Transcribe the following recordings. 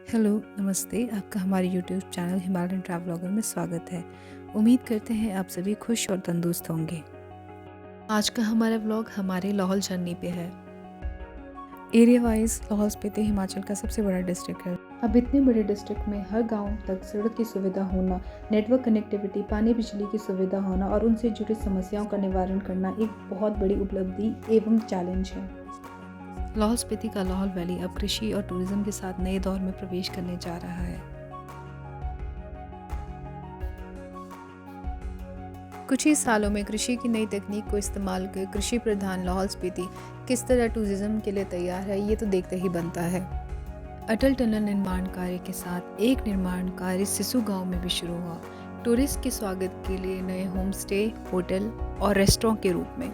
Hello, नमस्ते। आपका हमारे YouTube channel Himalayan travel vlogger में स्वागत है। उम्मीद करते हैं आप सभी खुश और तंदुरुस्त होंगे। आज का हमारा व्लॉग हमारे लाहौल जर्नी पे है। एरिया वाइज लाहौल स्पीति हिमाचल का सबसे बड़ा डिस्ट्रिक्ट है। अब इतने बड़े डिस्ट्रिक्ट में हर गांव तक सड़क की सुविधा होना, नेटवर्क कनेक्टिविटी, पानी बिजली की सुविधा होना और उनसे जुड़ी समस्याओं का निवारण करना एक बहुत बड़ी उपलब्धि एवं चैलेंज है। लाहौल स्पीति का लाहौल वैली अब कृषि और टूरिज्म के साथ नए दौर में प्रवेश करने जा रहा है। कुछ ही सालों में कृषि की नई तकनीक को इस्तेमाल कर कृषि प्रधान लाहौल स्पीति किस तरह टूरिज्म के लिए तैयार है, ये तो देखते ही बनता है। अटल टनल निर्माण कार्य के साथ एक निर्माण कार्य सिसु गांव में भी शुरू हुआ, टूरिस्ट के स्वागत के लिए नए होम स्टे, होटल और रेस्टोरेंट के रूप में।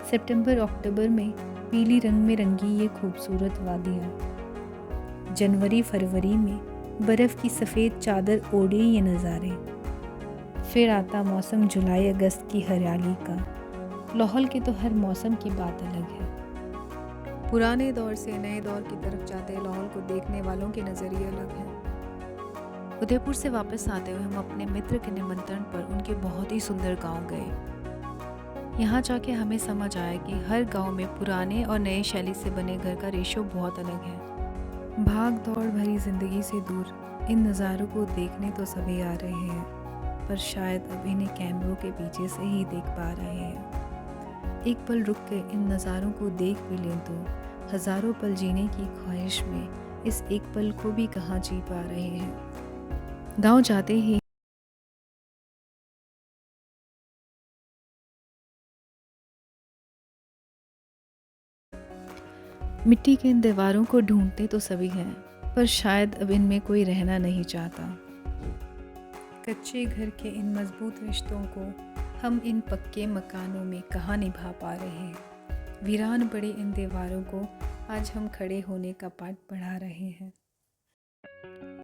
सितंबर अक्टूबर में पीली रंग में रंगी ये खूबसूरत वादियाँ, जनवरी फरवरी में बर्फ़ की सफ़ेद चादर ओढ़े ये नज़ारे। फिर आता मौसम जुलाई अगस्त की हरियाली का। लाहौल के तो हर मौसम की बात अलग है। पुराने दौर से नए दौर की तरफ जाते लाहौल को देखने वालों के नज़रिए अलग हैं। उदयपुर से वापस आते हुए हम अपने मित्र के निमंत्रण पर उनके बहुत ही सुंदर गांव गए। यहाँ जाके हमें समझ आया कि हर गांव में पुराने और नए शैली से बने घर का रेशो बहुत अलग है। भाग दौड़ भरी जिंदगी से दूर इन नज़ारों को देखने तो सभी आ रहे हैं, पर शायद अब इन्हें कैमरों के पीछे से ही देख पा रहे हैं। एक पल रुक के इन नज़ारों को देख भी लें तो हज़ारों पल जीने की ख्वाहिश में इस एक पल को भी कहाँ जी पा रहे हैं। गाँव जाते ही मिट्टी के इन दीवारों को ढूंढते तो सभी हैं, पर शायद अब इनमें कोई रहना नहीं चाहता। कच्चे घर के इन मजबूत रिश्तों को हम इन पक्के मकानों में कहाँ निभा पा रहे हैं। वीरान पड़ी इन दीवारों को आज हम खड़े होने का पाठ पढ़ा रहे हैं।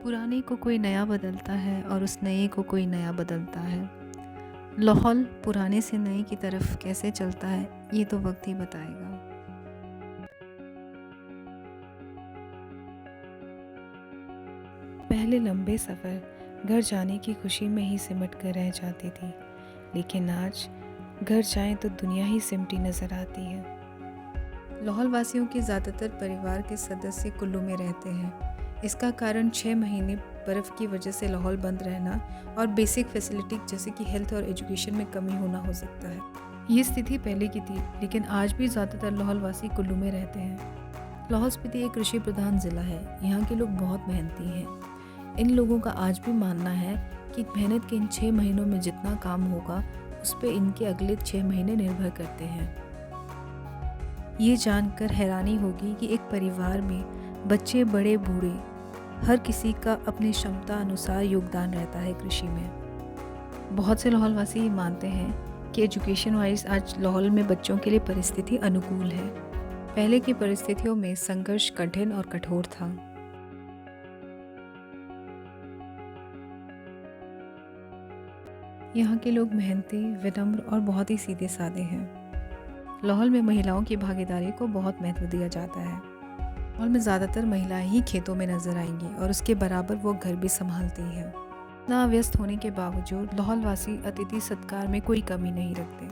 पुराने को कोई नया बदलता है और उस नए को कोई नया बदलता है। लाहौल पुराने से नए की तरफ कैसे चलता है, ये तो वक्त ही बताएगा। पहले लंबे सफ़र घर जाने की खुशी में ही सिमट कर रह जाती थी, लेकिन आज घर जाएं तो दुनिया ही सिमटी नज़र आती है। लाहौल वासियों के ज़्यादातर परिवार के सदस्य कुल्लू में रहते हैं। इसका कारण 6 महीने बर्फ़ की वजह से लाहौल बंद रहना और बेसिक फैसिलिटी जैसे कि हेल्थ और एजुकेशन में कमी होना हो सकता है। ये स्थिति पहले की थी, लेकिन आज भी ज़्यादातर लाहौल वासी कुल्लू में रहते हैं। लाहौल स्पीति एक कृषि प्रधान ज़िला है। यहाँ के लोग बहुत मेहनती हैं। इन लोगों का आज भी मानना है कि मेहनत के इन 6 महीनों में जितना काम होगा उस पे इनके अगले 6 महीने निर्भर करते हैं। ये जानकर हैरानी होगी कि एक परिवार में बच्चे बड़े बूढ़े हर किसी का अपनी क्षमता अनुसार योगदान रहता है कृषि में। बहुत से लाहौल वासी मानते हैं कि एजुकेशन वाइज आज लाहौल में बच्चों के लिए परिस्थिति अनुकूल है। पहले की परिस्थितियों में संघर्ष कठिन और कठोर था। यहाँ के लोग मेहनती, विनम्र और बहुत ही सीधे साधे हैं। लाहौल में महिलाओं की भागीदारी को बहुत महत्व दिया जाता है। लाहौल में ज़्यादातर महिलाएं ही खेतों में नजर आएंगी और उसके बराबर वो घर भी संभालती हैं। इतना व्यस्त होने के बावजूद लाहौल वासी अतिथि सत्कार में कोई कमी नहीं रखते।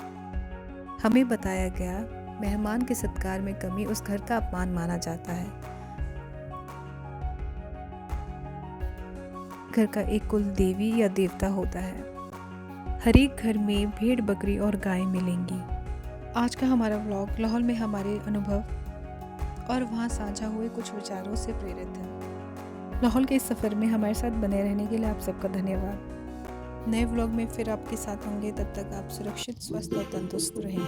हमें बताया गया मेहमान के सत्कार में कमी उस घर का अपमान माना जाता है। घर का एक कुल देवी या देवता होता है। हर एक घर में भेड़ बकरी और गाय मिलेंगी। आज का हमारा व्लॉग लाहौल में हमारे अनुभव और वहाँ साझा हुए कुछ विचारों से प्रेरित है। लाहौल के इस सफ़र में हमारे साथ बने रहने के लिए आप सबका धन्यवाद। नए व्लॉग में फिर आपके साथ होंगे, तब तक आप सुरक्षित, स्वस्थ और तंदुरुस्त रहें।